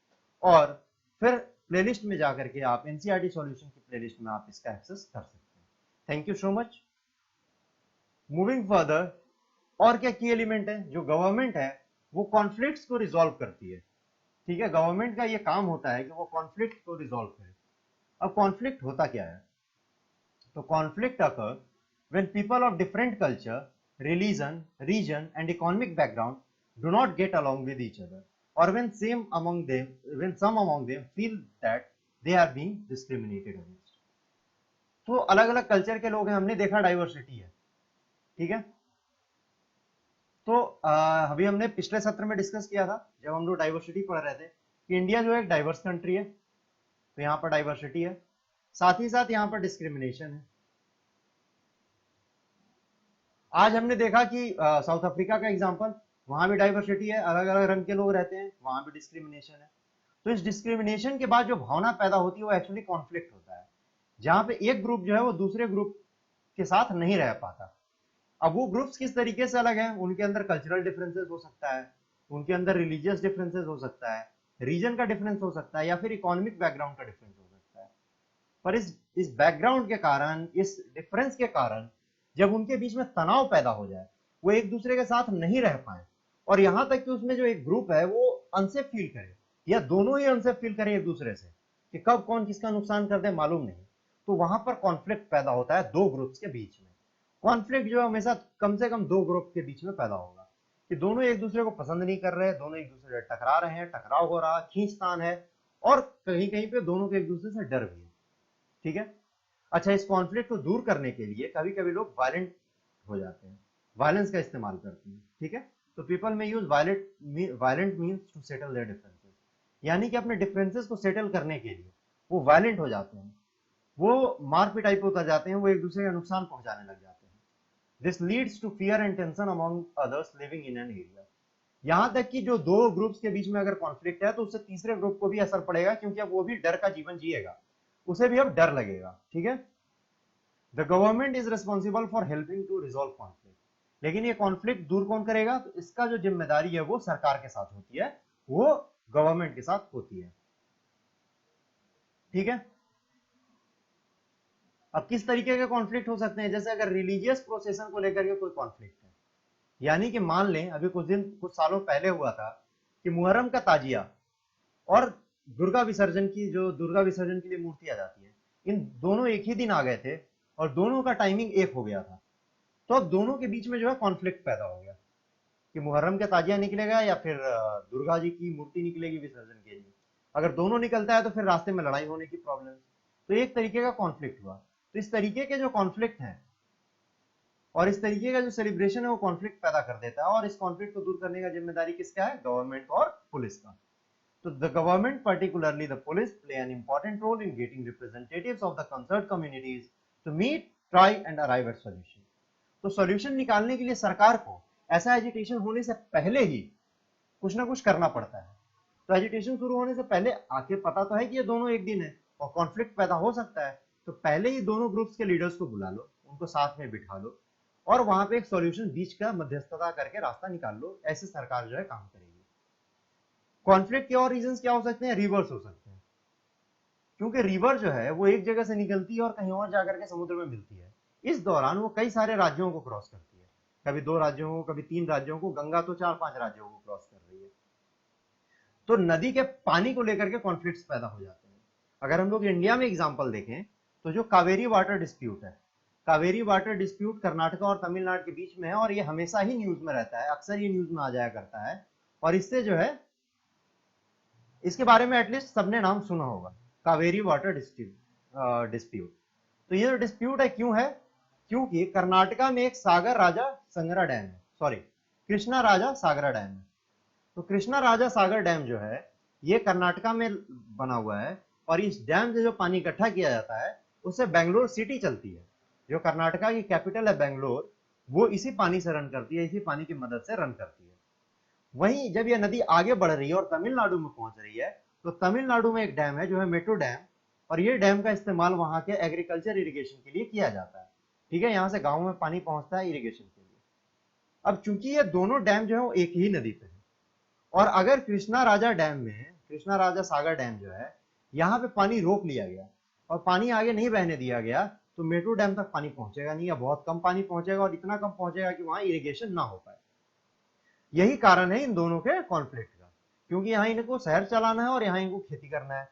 और फिर प्लेलिस्ट में जाकर के आप एनसीईआरटी सॉल्यूशन की प्लेलिस्ट में आप इसका एक्सेस कर सकते हैं। Thank you so much. Moving further, और क्या की एलिमेंट है? जो गवर्नमेंट है वो कॉन्फ्लिक्ट्स को रिजॉल्व करती है। ठीक है, गवर्नमेंट का ये काम होता है कि वो कॉन्फ्लिक्ट को रिजॉल्व करे। अब कॉन्फ्लिक्ट होता क्या है? तो conflict occur when people of different culture, religion, region and economic background do not get along with each other, or when some among them feel that they are being discriminated against। तो अलग अलग culture के लोग हैं, हमने देखा diversity है। ठीक है, तो अभी हमने पिछले सत्र में डिस्कस किया था जब हम लोग डाइवर्सिटी पढ़ रहे थे कि इंडिया जो है एक डाइवर्स कंट्री है, तो यहाँ पर डाइवर्सिटी है। साथ ही साथ यहाँ पर डिस्क्रिमिनेशन है। आज हमने देखा कि साउथ अफ्रीका का एग्जांपल, वहां भी डाइवर्सिटी है, अलग अलग रंग के लोग रहते हैं, वहां भी डिस्क्रिमिनेशन है। तो इस डिस्क्रिमिनेशन के बाद जो भावना पैदा होती है वो एक्चुअली कॉन्फ्लिक्ट होता है, जहां पे एक ग्रुप जो है वो दूसरे ग्रुप के साथ नहीं रह पाता। अब वो ग्रुप्स किस तरीके से अलग हैं, उनके अंदर कल्चरल डिफरेंसेस हो सकता है, उनके अंदर रिलीजियस डिफरेंसेस हो सकता है, रीजन का डिफरेंस हो सकता है, या फिर इकोनॉमिक बैकग्राउंड का डिफरेंस हो सकता है। पर इस बैकग्राउंड के कारण, इस डिफरेंस के कारण जब उनके बीच में तनाव पैदा हो जाए, वो एक दूसरे के साथ नहीं रह पाए, और यहां तक कि उसमें जो एक ग्रुप है वो अनसेफ फील करे, या दोनों ही अनसेफ फील करें एक दूसरे से, कि कब कौन किसका नुकसान कर दे मालूम नहीं, तो वहां पर कॉन्फ्लिक्ट पैदा होता है दो ग्रुप्स के बीच में। कॉन्फ्लिक्ट जो है हमेशा कम से कम दो ग्रुप के बीच में पैदा होगा, कि दोनों एक दूसरे को पसंद नहीं कर रहे, दोनों एक दूसरे से टकरा रहे हैं, टकराव हो रहा है, खींचतान है, और कहीं कहीं पे दोनों के एक दूसरे से डर भी है। ठीक है। अच्छा, इस कॉन्फ्लिक्ट को दूर करने के लिए कभी कभी लोग वायलेंट हो जाते हैं, वायलेंस का इस्तेमाल करते हैं। ठीक है। तो people may use violent means to settle their differences, यानी कि अपने डिफरेंसेस को सेटल करने के लिए वो वायलेंट हो जाते हैं, वो मार पिटाई पे उतर जाते हैं, वो एक दूसरे का नुकसान पहुंचाने लग जाते हैं। This leads to fear and tension among others living in an area. यहां तक कि जो दो ग्रुप्स के बीच में अगर कॉन्फ्लिक्ट है तो उससे तीसरे ग्रुप को भी असर पड़ेगा, क्योंकि अब वो भी डर का जीवन जिएगा, उसे भी अब डर लगेगा। ठीक है। The government is responsible for helping to resolve conflict, लेकिन ये कॉन्फ्लिक्ट दूर कौन करेगा, तो इसका जो जिम्मेदारी है वो सरकार के साथ होती है, वो गवर्नमेंट के साथ होती है। ठीक है। अब किस तरीके के कॉन्फ्लिक्ट हो सकते हैं, जैसे अगर रिलीजियस प्रोसेशन को लेकर के कोई कॉन्फ्लिक्ट है, यानी कि मान लें अभी कुछ सालों पहले हुआ था कि मुहर्रम का ताजिया और दुर्गा विसर्जन के लिए मूर्ति आ जाती है, इन दोनों एक ही दिन आ गए थे और दोनों का टाइमिंग एक हो गया था। तो अब दोनों के बीच में जो है कॉन्फ्लिक्ट पैदा हो गया कि मुहर्रम का ताजिया निकलेगा या फिर दुर्गा जी की मूर्ति निकलेगी विसर्जन के लिए। अगर दोनों निकलता है तो फिर रास्ते में लड़ाई होने की प्रॉब्लम। तो एक तरीके का कॉन्फ्लिक्ट हुआ। तो इस तरीके के जो कॉन्फ्लिक्ट हैं और इस तरीके का जो सेलिब्रेशन है वो कॉन्फ्लिक्ट पैदा कर देता है, और इस कॉन्फ्लिक्ट को दूर करने का जिम्मेदारी किसका है, गवर्नमेंट और पुलिस का। So the government, particularly the police, play an important role in getting representatives of the concerned communities to meet, try and arrive at solution. तो सॉल्यूशन निकालने के लिए सरकार को ऐसा एजिटेशन होने से पहले ही कुछ ना कुछ करना पड़ता है। तो एजिटेशन शुरू होने से पहले आके पता तो है कि ये दोनों एक दिन है और कॉन्फ्लिक्ट पैदा हो सकता है, तो पहले ही दोनों ग्रुप्स के लीडर्स को बुला लो, उनको साथ में बिठा लो और वहां पे एक सॉल्यूशन बीच का मध्यस्थता करके रास्ता निकाल लो। ऐसे सरकार जो है काम करेगी। कॉन्फ्लिक्ट के और रीजंस क्या हो सकते हैं, रिवर्स हो सकते हैं, क्योंकि रिवर जो है वो एक जगह से निकलती है और कहीं और जाकर के समुद्र में मिलती है। इस दौरान वो कई सारे राज्यों को क्रॉस करती है, कभी 2 राज्यों को, कभी 3 राज्यों को, गंगा तो 4-5 राज्यों को क्रॉस कर रही है। तो नदी के पानी को लेकर के कॉन्फ्लिक्ट्स पैदा हो जाते हैं। अगर हम लोग इंडिया में एग्जांपल देखें तो जो कावेरी वाटर डिस्प्यूट है, कावेरी वाटर डिस्प्यूट कर्नाटका और तमिलनाडु के बीच में है, और ये हमेशा ही न्यूज में रहता है, अक्सर ये न्यूज में आ जाया करता है, और इससे जो है इसके बारे में एटलीस्ट सबने नाम सुना होगा, कावेरी वाटर डिस्प्यूट। तो ये जो डिस्प्यूट है क्यों है, क्योंकि कर्नाटका में एक सागर राजा संगरा डैम है, सॉरी कृष्णा राजा सागरा डैम है। तो कृष्णा राजा सागर डैम जो है ये कर्नाटका में बना हुआ है, और इस डैम से जो पानी इकट्ठा किया जाता है उससे बेंगलोर सिटी चलती है, जो कर्नाटका की कैपिटल है बेंगलोर, वो इसी पानी से रन करती है, इसी पानी की मदद से रन करती है। वहीं जब यह नदी आगे बढ़ रही है और तमिलनाडु में पहुंच रही है, तो तमिलनाडु में एक डैम है जो है मेट्रो डैम, और ये डैम का इस्तेमाल वहां के एग्रीकल्चर इरिगेशन के लिए किया जाता है। ठीक है, यहां से गांव में पानी पहुंचता है इरिगेशन के लिए। अब चूंकि ये दोनों डैम जो है वो एक ही नदी पे है, और अगर कृष्णा राजा डैम में, कृष्णा राजा सागर डैम जो है, यहाँ पे पानी रोक लिया गया और पानी आगे नहीं बहने दिया गया, तो मेट्रो डैम तक पानी पहुंचेगा नहीं, या बहुत कम पानी पहुंचेगा, और इतना कम पहुंचेगा कि वहां इरिगेशन ना हो पाए। यही कारण है इन दोनों के कॉन्फ्लिक्ट का, क्योंकि यहाँ इनको शहर चलाना है और यहाँ इनको खेती करना है।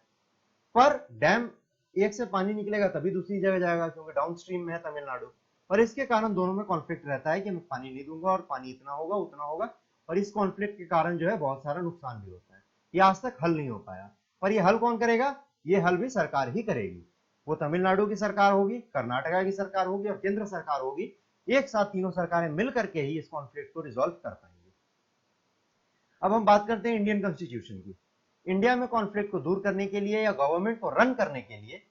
पर डैम एक से पानी निकलेगा तभी दूसरी जगह जाएगा, क्योंकि डाउन स्ट्रीम में है तमिलनाडु, और इसके कारण दोनों में कॉन्फ्लिक्ट रहता है कि मैं पानी नहीं दूंगा और पानी इतना होगा उतना होगा, और इस कॉन्फ्लिक्ट के कारण जो है बहुत सारा नुकसान भी होता है। ये आज तक हल नहीं हो पाया, पर ये हल कौन करेगा, ये हल भी सरकार ही करेगी। वो तमिलनाडु की सरकार होगी, कर्नाटका की सरकार होगी और केंद्र सरकार होगी। एक साथ तीनों सरकारें मिलकर के ही इस कॉन्फ्लिक्ट को रिजॉल्व कर पाएंगी। अब हम बात करते हैं इंडियन कॉन्स्टिट्यूशन की। इंडिया में कॉन्फ्लिक्ट को दूर करने के लिए या गवर्नमेंट को रन करने के लिए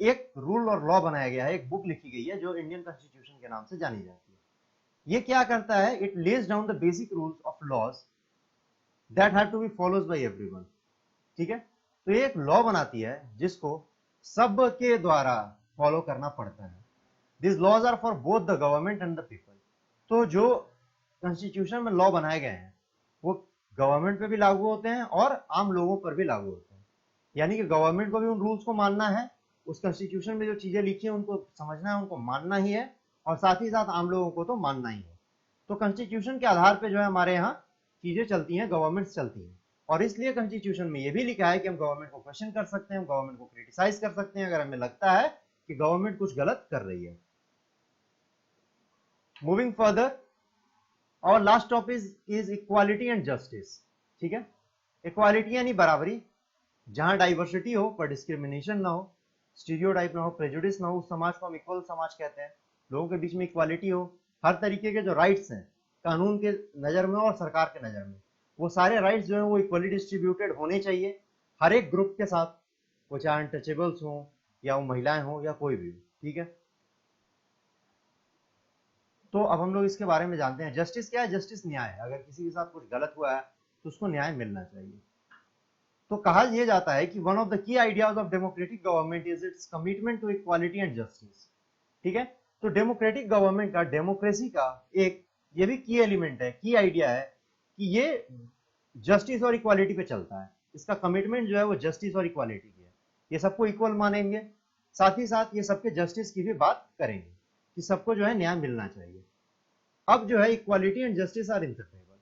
एक रूल और लॉ बनाया गया है, एक बुक लिखी गई है जो इंडियन कॉन्स्टिट्यूशन के नाम से जानी जाती है। ये क्या करता है, it lays down the basic rules of laws that have to be followed by everyone. ठीक है, तो ये एक लॉ बनाती है जिसको सब के द्वारा फॉलो करना पड़ता है। This laws are for both the government and the people. तो जो कॉन्स्टिट्यूशन में लॉ बनाए गए हैं वो गवर्नमेंट पे भी लागू होते हैं और आम लोगों पर भी लागू होते हैं। यानी कि गवर्नमेंट को भी उन रूल्स को मानना है, उस कॉन्स्टिट्यूशन में जो चीजें लिखी हैं उनको समझना है, उनको मानना ही है, और साथ ही साथ आम लोगों को तो मानना ही है। तो कॉन्स्टिट्यूशन के आधार पे जो है हमारे यहाँ चीजें चलती हैं, गवर्नमेंट चलती हैं। और इसलिए कॉन्स्टिट्यूशन में ये भी लिखा है कि हम गवर्नमेंट को क्वेश्चन कर सकते हैं, हम गवर्नमेंट को क्रिटिसाइज कर सकते हैं अगर हमें लगता है कि गवर्नमेंट कुछ गलत कर रही है। मूविंग फर्दर, और last topic is equality and justice. ठीक है, इक्वालिटी यानी बराबरी, जहां डाइवर्सिटी हो पर डिस्क्रिमिनेशन ना हो, स्टीरियोटाइप ना हो, प्रेजुडिस ना हो, उस समाज को हम इक्वल समाज कहते हैं। लोगों के बीच में इक्वालिटी हो, हर तरीके के जो राइट्स हैं कानून के नजर में और सरकार के नजर में, वो सारे राइट्स जो है वो इक्वली डिस्ट्रीब्यूटेड होने चाहिए हर एक ग्रुप के साथ, वो चाहे अनटचेबल्स हो या वो महिलाएं हो या कोई भी हो। ठीक है, तो अब हम लोग इसके बारे में जानते हैं। जस्टिस क्या है? जस्टिस न्याय है। अगर किसी के साथ कुछ गलत हुआ है तो उसको न्याय मिलना चाहिए। तो कहा यह जाता है कि one of the key ideas of democratic government is its commitment to equality and justice. ठीक है, तो डेमोक्रेटिक गवर्नमेंट का, डेमोक्रेसी का एक ये भी की एलिमेंट है, की आइडिया है कि ये जस्टिस और इक्वालिटी पे चलता है। इसका कमिटमेंट जो है वो जस्टिस और इक्वालिटी की है। ये सबको इक्वल मानेंगे, साथ ही साथ ये सबके जस्टिस की भी बात करेंगे कि सबको जो है न्याय मिलना चाहिए। अब जो है equality and justice are inseparable,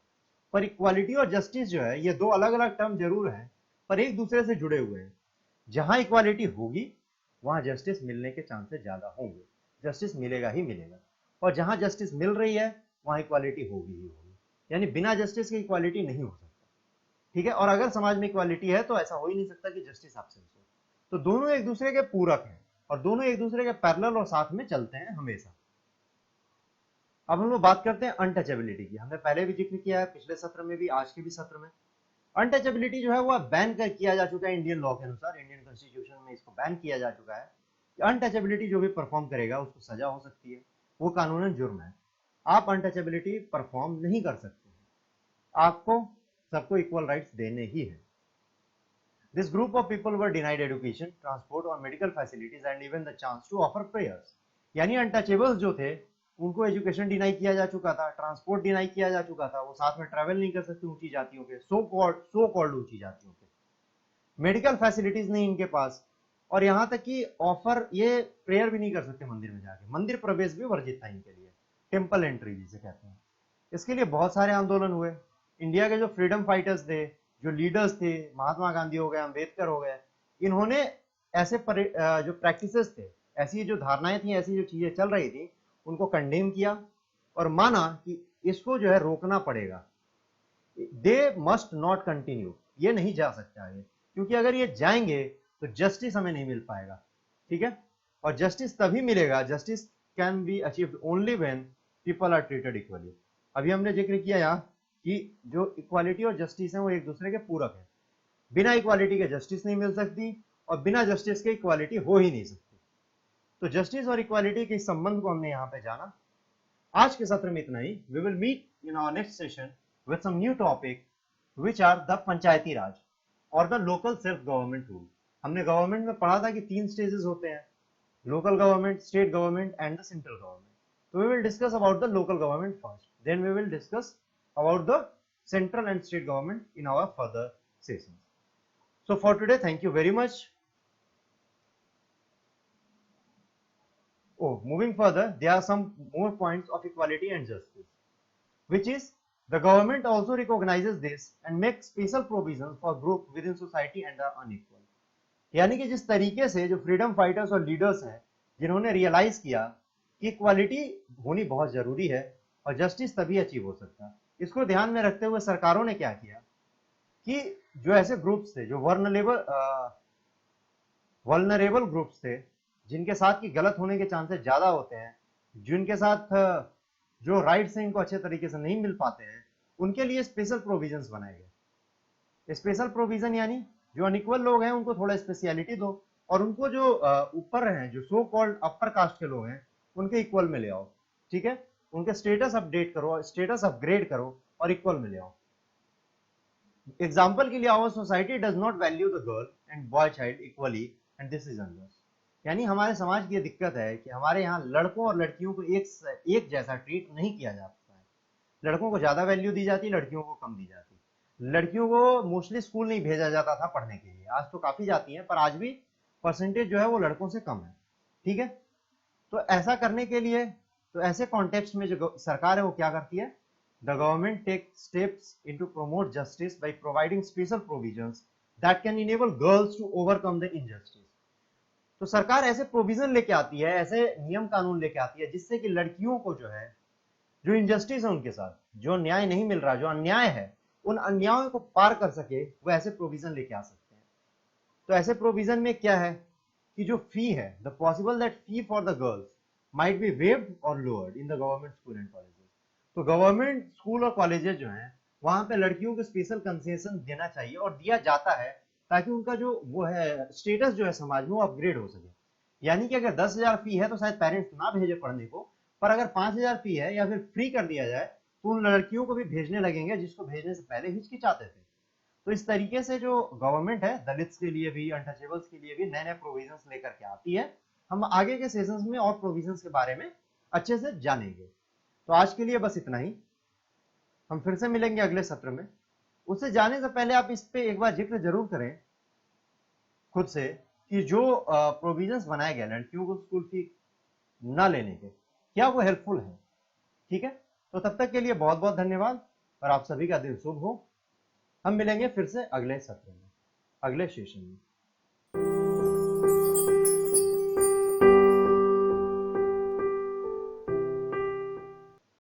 पर इक्वालिटी और जस्टिस जो है ये दो अलग अलग टर्म जरूर हैं पर एक दूसरे से जुड़े हुए हैं। जहां इक्वालिटी होगी वहां जस्टिस मिलने के चांसेस ज्यादा होंगे, जस्टिस मिलेगा ही मिलेगा। और जहां जस्टिस मिल रही है वहां इक्वालिटी होगी ही होगी, यानी बिना जस्टिस के इक्वालिटी नहीं हो सकता। ठीक है, और अगर समाज में इक्वालिटी है तो ऐसा हो ही नहीं सकता कि जस्टिस एब्सेंस हो। तो दोनों एक दूसरे के पूरक हैं और दोनों एक दूसरे के पैरेलल और साथ में चलते हैं हमेशा। अब हम लोग बात करते हैं अनटचेबिलिटी की। हमने पहले भी जिक्र किया है, पिछले सत्र में भी, आज के भी सत्र में। अनटचेबिलिटी जो है वो बैन किया जा चुका है इंडियन लॉ के अनुसार, इंडियन कॉन्स्टिट्यूशन में इसको बैन किया जा चुका है कि अनटचेबिलिटी जो भी परफॉर्म करेगा उसको सजा हो सकती है, वो कानूनन जुर्म है। आप अनटचेबिलिटी परफॉर्म नहीं कर सकते, आपको सबको इक्वल राइट्स देने ही है। This group of people were denied education, transport और medical facilities and even the chance to offer prayers। यानी अनटचेबल्स जो थे उनको एजुकेशन डिनाई किया जा चुका था, ट्रांसपोर्ट डिनाई किया जा चुका था, वो साथ में ट्रैवल नहीं कर सकते ऊंची जातियों के, सो कॉल्ड ऊंची जातियों के, मेडिकल फैसिलिटीज नहीं इनके पास, और यहाँ तक कि ऑफर, ये प्रेयर भी नहीं कर सकते मंदिर में जाके, मंदिर प्रवेश भी वर्जित था इनके लिए, टेम्पल एंट्री जिसे कहते हैं। इसके लिए बहुत सारे आंदोलन हुए। इंडिया के जो फ्रीडम फाइटर्स थे, जो लीडर्स थे, महात्मा गांधी हो गए, अम्बेडकर हो गए, इन्होंने ऐसे जो प्रैक्टिसेस थे, ऐसी जो धारणाएं थी, ऐसी जो चीजें चल रही थी, उनको कंडेम किया और माना कि इसको जो है रोकना पड़ेगा। दे मस्ट नॉट कंटिन्यू, ये नहीं जा सकता है, क्योंकि अगर ये जाएंगे तो जस्टिस हमें नहीं मिल पाएगा। ठीक है, और जस्टिस तभी मिलेगा, justice can be achieved only when people are treated equally. अभी हमने जिक्र किया यहाँ कि जो इक्वालिटी और जस्टिस है वो एक दूसरे के पूरक है। बिना इक्वालिटी के जस्टिस नहीं मिल सकती और बिना जस्टिस के इक्वालिटी हो ही नहीं सकती। तो जस्टिस और इक्वालिटी के संबंध को हमने यहाँ पे जाना। आज के सत्र में इतना ही। We will meet in our next session with some new topic which are the panchayati raj और the local self government rule. हमने गवर्नमेंट में पढ़ा था कि 3 स्टेजेस होते हैं, local government, state government and the central government. So we will discuss about the local government first, then we will discuss about the central and state government in our further sessions. So for today, thank you very much. Oh, moving further, there are some more points of equality and justice, which is the government also recognizes this and makes special provisions for groups within society and are unequal। यानी कि जिस तरीके से जो freedom fighters और leaders हैं जिन्होंने realise किया कि इक्वालिटी होनी बहुत जरूरी है और जस्टिस तभी अचीव हो सकता है, इसको ध्यान में रखते हुए सरकारों ने क्या किया कि जो ऐसे ग्रुप्स थे, जो वल्नरेबल ग्रुप्स थे, जिनके साथ की गलत होने के चांसेस ज्यादा होते हैं, जिनके साथ जो राइट्स हैं इनको अच्छे तरीके से नहीं मिल पाते हैं, उनके लिए स्पेशल प्रोविजंस बनाए गए। स्पेशल प्रोविजन यानी जो अनइक्वल लोग हैं उनको थोड़ा स्पेशलिटी दो, और उनको जो ऊपर हैं, जो सो कॉल्ड अपर कास्ट के लोग हैं, उनके इक्वल में ले आओ, ठीक है, उनके स्टेटस अपडेट करो, स्टेटस अपग्रेड करो और इक्वल में ले आओ। एग्जाम्पल के लिए, our society does not value the girl and boy child equally and this is unjust. यानी हमारे समाज की ये दिक्कत है कि हमारे यहाँ लड़कों और लड़कियों को एक जैसा ट्रीट नहीं किया जाता है। लड़कों को ज्यादा वैल्यू दी जाती, लड़कियों को कम दी जाती। लड़कियों को मोस्टली स्कूल नहीं भेजा जाता था पढ़ने के लिए, आज तो काफी जाती हैं, पर आज भी परसेंटेज जो है वो लड़कों से कम है, ठीक है। तो ऐसा करने के लिए, तो ऐसे कॉन्टेक्स्ट में जो सरकार है वो क्या करती है, the government take steps into promote justice by providing special provisions that can enable girls to overcome the injustice. तो सरकार ऐसे प्रोविजन लेके आती है, ऐसे नियम कानून लेके आती है जिससे कि लड़कियों को जो है, जो इनजस्टिस है उनके साथ, जो न्याय नहीं मिल रहा, जो अन्याय है, उन अन्यायों को पार कर सके, वो ऐसे प्रोविजन लेके आ सकते हैं। तो ऐसे प्रोविजन में क्या है कि जो फी है, the possible that fee for the girls might be waived और lowered in the government school and colleges. तो गवर्नमेंट स्कूल और कॉलेजेस जो हैं, वहां पे लड़कियों को स्पेशल कंसेशन देना चाहिए और दिया जाता है, ताकि उनका जो वो है स्टेटस जो है समाज में, वो अपग्रेड हो सके। यानी कि अगर 10,000 फी है तो शायद पेरेंट्स ना भेजे पढ़ने को, पर अगर 5,000 फी है या फिर फ्री कर दिया जाए, तो उन लड़कियों को भी भेजने लगेंगे जिसको भेजने से पहले हिचकिचाते थे। तो इस तरीके से जो गवर्नमेंट है, दलित्स के लिए भी, अनटचेबल्स के लिए भी नए नए प्रोविजंस लेकर के आती है। हम आगे के सेशंस में और प्रोविजंस के बारे में अच्छे से जानेंगे। तो आज के लिए बस इतना ही, हम फिर से मिलेंगे अगले सत्र में। उससे जाने से पहले आप इस पे एक बार जिक्र जरूर करें खुद से कि जो प्रोविजंस बनाए गए लड़कियों को स्कूल फी ना लेने के, क्या वो हेल्पफुल है, ठीक है। तो तब तक के लिए बहुत बहुत धन्यवाद और आप सभी का दिन शुभ हो। हम मिलेंगे फिर से अगले सत्र में, अगले सेशन में।